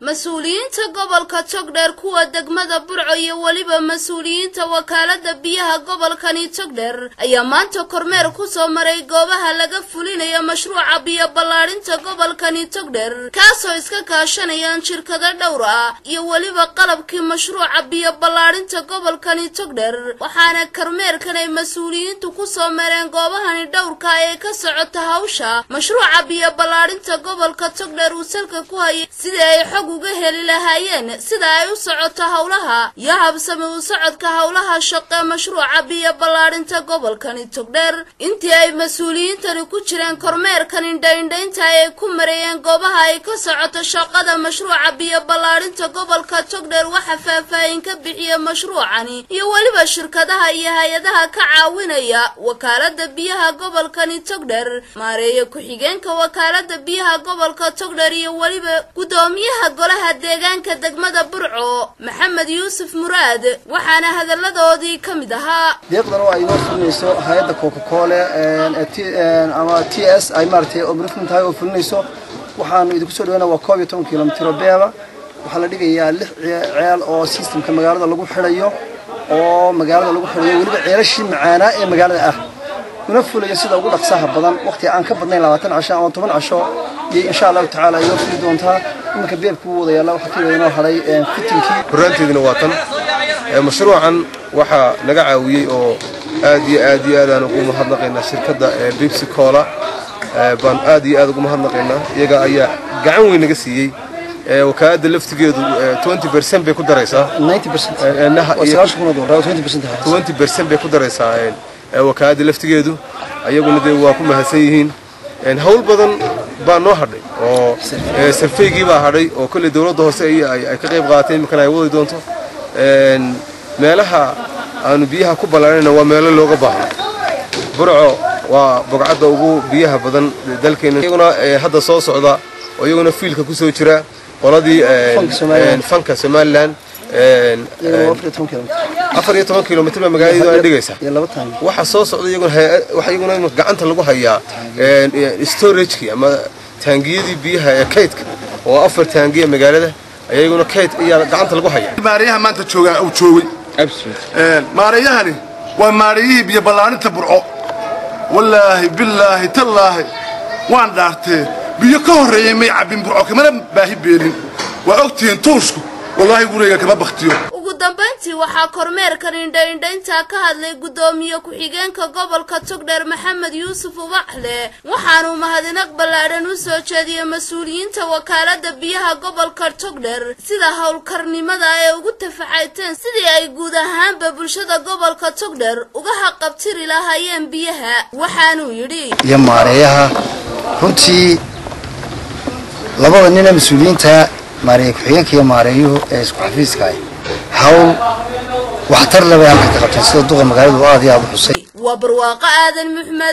مسؤولينta gobolka Togdheer kuwa degmada Burco iyo waliba mas'uuliyiinta wakaalada biyaha gobolkani Togdheer ayaa maanta kormeer ku soo maray goobaha laga fulinayo mashruuca biyo ballaarinta gobolkani Togdheer kaasoo iska kaashanayaan shirkado dhowr ah iyo waliba qalabkii mashruuca biyo ballaarinta gobolkani Togdheer waxaana kormeerkan ay mas'uuliyiintu ku soo mareen goobahani dhowrka ee ka socota hawsha mashruuca biyo ballaarinta gobolka Togdheer uu salka ku hayay sida ay uga heli lahaayeen sida ay u socoto hawlaha iyo habsami u socodka hawlaha shaqo mashruuca biyo ballaarinta gobolkani Togdheer intii ay mas'uuliyiintani ku jireen kormeerkan indhaynta ay ku marayeen goobaha ay ka socoto shaqada mashruuca biyo ballaarinta gobolka Togdheer waxa faahfaahin ka bixiyay mashruucani iyo waliba shirkadaha iyo hay'adaha ka caawinaya wakaalada biyaha gobolkani Togdheer maareeyo ku xigeenka wakaalada biyaha gobolka Togdheer iyo waliba gudoomiyaha golaha deegaanka degmada Burco Maxamed Yuusuf Muraad waxaana hadaladoodii kamid ahaa deeqdan oo ay noo fulinayso hay'adda Coca-Cola ama TS ay martay oo briefing tahay oo fulinayso waxaan idinku soo dhawaanaa waa 12 kilomitir beeba waxa la dhigayaa 6 ceel oo systemka magaalada lagu xirayo waliba ceelashii macaana ee magaalada ah una fulayo sida ugu dhaqsaha badan waqti aan ka badnayn 20 casho ama 10 casho insha Allah ta'ala iyo fuli doontaa إنك بيبك وضع الله وحكي لنا هذي فتنكي. برنتي ذي الوطن مشروعا وح نجعوي أو آدي أنا نقوم هذنقينا شركة بيبسي كولا بان آدي نقوم هذنقينا يجا أي جعوي نجسي وكاد اللفت جد 20% بيكون دريسة 90% إنها وسلاش كنا دور 20% بيكون دريسة وكاد اللفت جدو أيقون ذي واقوم هسيهين إن هول بدن بانو هذي أو سرفيجي بهذي أو كل دولة هوسية أي كقيب قاتين مكان يودي دونتو إن مالها أنا بيها كوبالارين ومال اللغة بها برعو وبقعد أبو بيها بدن ذلكين يقولنا هذا صوص عضا ويقولنا فيل كوسو شراء ولدي فنك سمالان أفر كيلومتر من مجال دقيسة وحصوص يقولون قعنت اللغة هي ستوريج كي أما تانجيدي بيها كيتك وأفر تانجية مجالده يقولون كيت قعنت اللغة هي ماريها ما أنت تشوي أو تشوي ماريها هني وماريه بيبلان تبرع والله بالله تالله وان دارته بيكون ريمي عبين برع كمان باهي بيرين وأكتين توشكو والله يقولي كما بختيو ugu dambeyntii waxa kormeerkan indhaynta ka hadlay gudoomiye ku xigeenka gobolka Togdheer Maxamed Yuusuf Ubaxle waxaanu mahadnaq ballaaran u soo jeediyay mas'uuliyiinta wakaalada biyaha gobolka Togdheer sida hawlkarnimada ay ugu tafaxayteen sidii ay guud ahaanba bulshada gobolka Togdheer uga haqabtiri lahaayeen biyaha waxaanu yiri ya maareeyaha runtii labada nin mas'uuliyiinta ماري كحيان كي ماريو إسقافيس كاي هاو واحتر لبيان كتقطع سيد دوغ مقالد وآذي أبو حسين وبرواقة آذن محمد